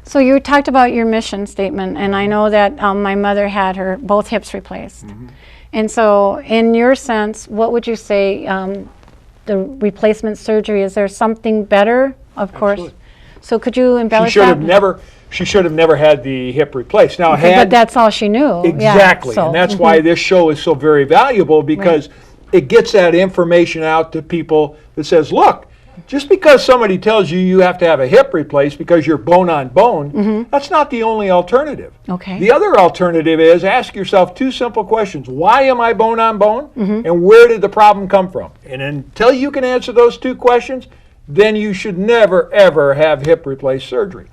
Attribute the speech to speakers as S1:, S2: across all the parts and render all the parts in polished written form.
S1: So you talked about your mission statement, and I know that my mother had her both hips replaced.
S2: Mm-hmm.
S1: And so in your sense, what would you say the replacement surgery, is there something better? Of course.
S2: Absolutely.
S1: So could you embellish
S2: She should have never had the hip replaced. Now,
S1: but that's all she knew.
S2: Exactly,
S1: Yeah, so,
S2: and that's why this show is so very valuable, because it gets that information out to people that says, look, just because somebody tells you you have to have a hip replaced because you're bone on bone, that's not the only alternative.
S1: Okay.
S2: The other alternative is ask yourself two simple questions. Why am I bone on bone? And where did the problem come from? And until you can answer those two questions, then you should never, ever have hip replaced surgery.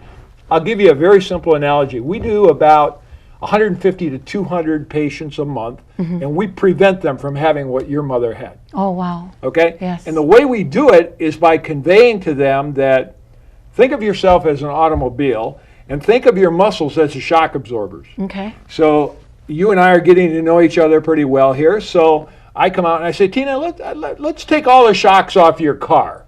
S2: I'll give you a very simple analogy. We do about 150 to 200 patients a month, and we prevent them from having what your mother had.
S1: Oh, wow.
S2: Okay?
S1: Yes.
S2: And the way we do it is by conveying to them that think of yourself as an automobile and think of your muscles as the shock absorbers.
S1: Okay.
S2: So you and I are getting to know each other pretty well here. So I come out and I say, Tina, let's take all the shocks off your car.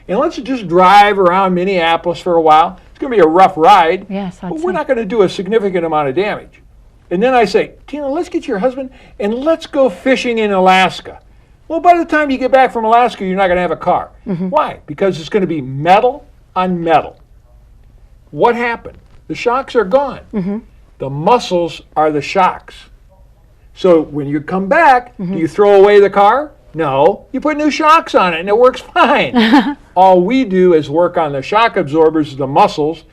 S2: And let's just drive around Minneapolis for a while. It's going to be a rough ride,
S1: Yes,
S2: but we're not going to do a significant amount of damage. And then I say, Tina, let's get your husband and let's go fishing in Alaska. Well, by the time you get back from Alaska, you're not going to have a car. Why? Because it's going to be metal on metal. What happened? The shocks are gone. The muscles are the shocks. So when you come back, do you throw away the car? No. You put new shocks on it and it works fine. All we do is work on the shock absorbers, the muscles,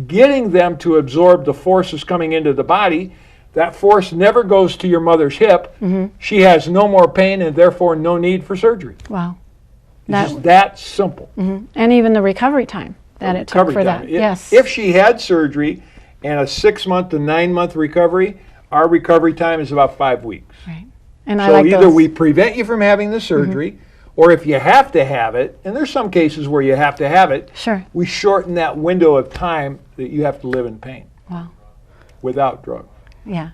S2: getting them to absorb the forces coming into the body. That force never goes to your mother's hip. She has no more pain and therefore no need for surgery.
S1: Wow.
S2: It's just that simple.
S1: And even the recovery time that it took for that. Yes.
S2: If she had surgery and a 6-month to 9-month recovery, our recovery time is about 5 weeks.
S1: Right. And I
S2: So
S1: like
S2: either
S1: those.
S2: we prevent you from having the surgery, or if you have to have it, and there's some cases where you have to have it,
S1: Sure.
S2: we shorten that window of time that you have to live in pain
S1: Wow.
S2: without drugs.
S1: Yeah.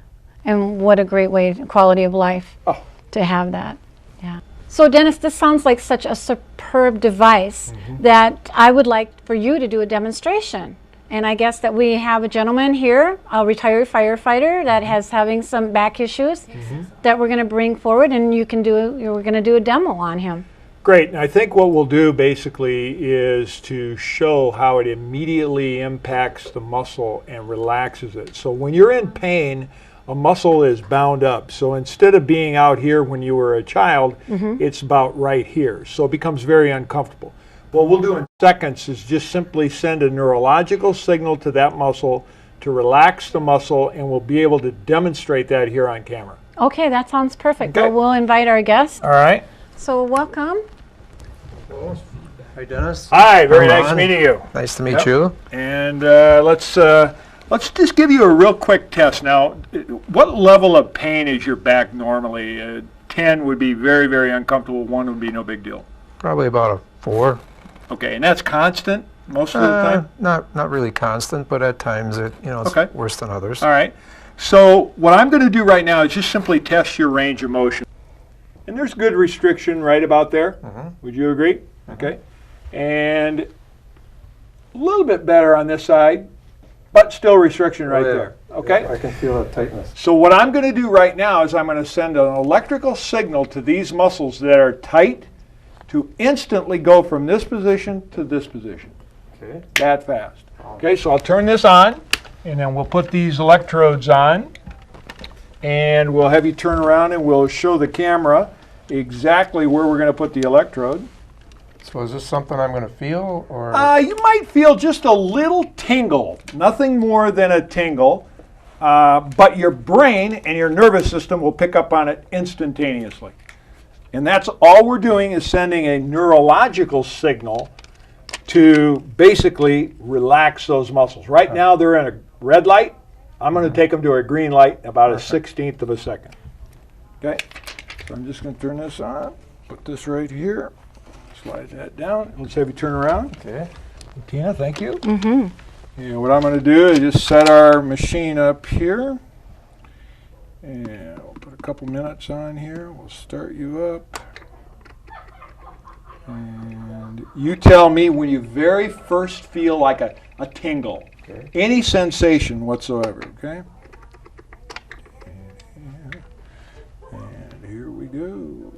S1: And what a great way, quality of life,
S2: Oh.
S1: to have that. Yeah. So Dennis, this sounds like such a superb device that I would like for you to do a demonstration. And I guess that we have a gentleman here, a retired firefighter that has having some back issues that we're going to bring forward, and we're going to do a demo on him.
S2: Great, and I think what we'll do basically is to show how it immediately impacts the muscle and relaxes it. So when you're in pain, a muscle is bound up. So instead of being out here when you were a child, it's about right here. So it becomes very uncomfortable. What we'll do in seconds is just simply send a neurological signal to that muscle to relax the muscle, and we'll be able to demonstrate that here on camera.
S1: Okay, that sounds perfect.
S2: Okay.
S1: Well, we'll invite our guest.
S2: All right.
S1: So welcome.
S3: Hi, Dennis.
S2: Hi, very
S3: I'm
S2: nice
S3: Ron.
S2: meeting you.
S3: Nice to meet you.
S2: And let's just give you a real quick test. Now, what level of pain is your back normally? 10 would be very, very uncomfortable. 1 would be no big deal.
S3: Probably about a 4.
S2: Okay, and that's constant most of the time?
S3: Not really constant, but at times it's
S2: Okay.
S3: worse than others.
S2: All right. So what I'm going to do right now is just simply test your range of motion. And there's good restriction right about there. Would you agree? Okay. And a little bit better on this side, but still restriction right there. Okay?
S3: Yeah, I can feel that tightness.
S2: So what I'm going to do right now is I'm going to send an electrical signal to these muscles that are tight to instantly go from this position to this position.
S3: Okay.
S2: That fast. Okay, so I'll turn this on, and then we'll put these electrodes on, and we'll have you turn around and we'll show the camera exactly where we're going to put the electrode.
S3: So is this something I'm going to feel, or?
S2: You might feel just a little tingle, nothing more than a tingle, but your brain and your nervous system will pick up on it instantaneously. And that's all we're doing, is sending a neurological signal to basically relax those muscles. Right now they're in a red light. I'm going to take them to a green light in about a 16th of a second. Okay, so I'm just going to turn this on, put this right here, slide that down. Let's have you turn around.
S3: Okay.
S2: Tina, thank you. And what I'm going to do is just set our machine up here. And we'll put a couple minutes on here. We'll start you up. And you tell me when you very first feel like a tingle.
S3: Okay.
S2: any sensation whatsoever, okay? And here we go.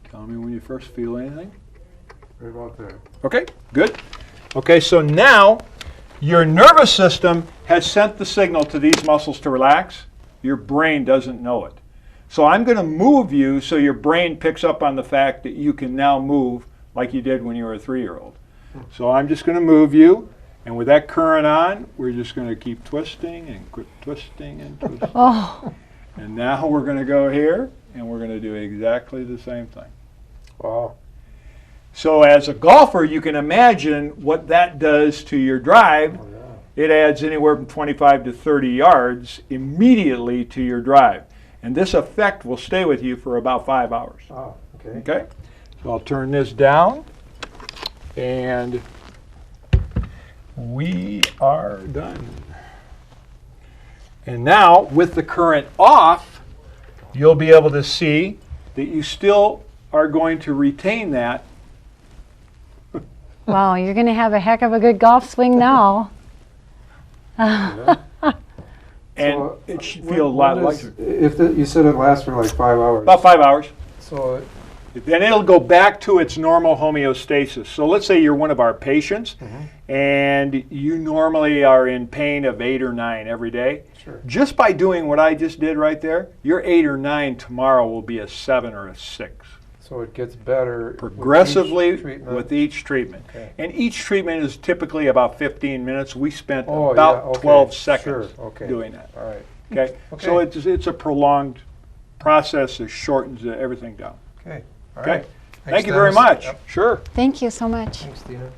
S2: Tell me when you first feel anything.
S3: Right about there.
S2: Okay, good. Okay, so now your nervous system has sent the signal to these muscles to relax. Your brain doesn't know it. So I'm going to move you so your brain picks up on the fact that you can now move like you did when you were a 3-year-old. So I'm just going to move you, and with that current on, we're just going to keep twisting and quit twisting and twisting.
S1: Oh,
S2: And now we're going to go here, and we're going to do exactly the same thing.
S3: Wow.
S2: So as a golfer, you can imagine what that does to your drive.
S3: Oh, yeah.
S2: It adds anywhere from 25 to 30 yards immediately to your drive. And this effect will stay with you for about 5 hours.
S3: Oh, okay.
S2: Okay? So I'll turn this down, and we are done. And now, with the current off, you'll be able to see that you still are going to retain that.
S1: wow, you're going to have a heck of a good golf swing now.
S2: And
S3: So,
S2: it should feel a lot lighter.
S3: If you said it lasts for like 5 hours.
S2: About 5 hours.
S3: So,
S2: Then it'll go back to its normal homeostasis. So let's say you're one of our patients, and you normally are in pain of 8 or 9 every day.
S3: sure.
S2: Just by doing what I just did right there, your 8 or 9 tomorrow will be a 7 or a 6.
S3: So it gets better
S2: Progressively
S3: with each treatment.
S2: with each treatment.
S3: Okay.
S2: And each treatment is typically about 15 minutes. We spent
S3: Oh,
S2: about
S3: yeah, okay.
S2: 12 seconds
S3: Sure, okay.
S2: doing that.
S3: All right.
S2: Okay? So
S3: Okay.
S2: it's a prolonged process that shortens everything down.
S3: Okay. All
S2: Okay?
S3: right.
S2: Thank you very
S3: Dennis.
S2: much.
S3: Yep.
S2: Sure.
S1: Thank you so much.
S3: Thanks, Tina.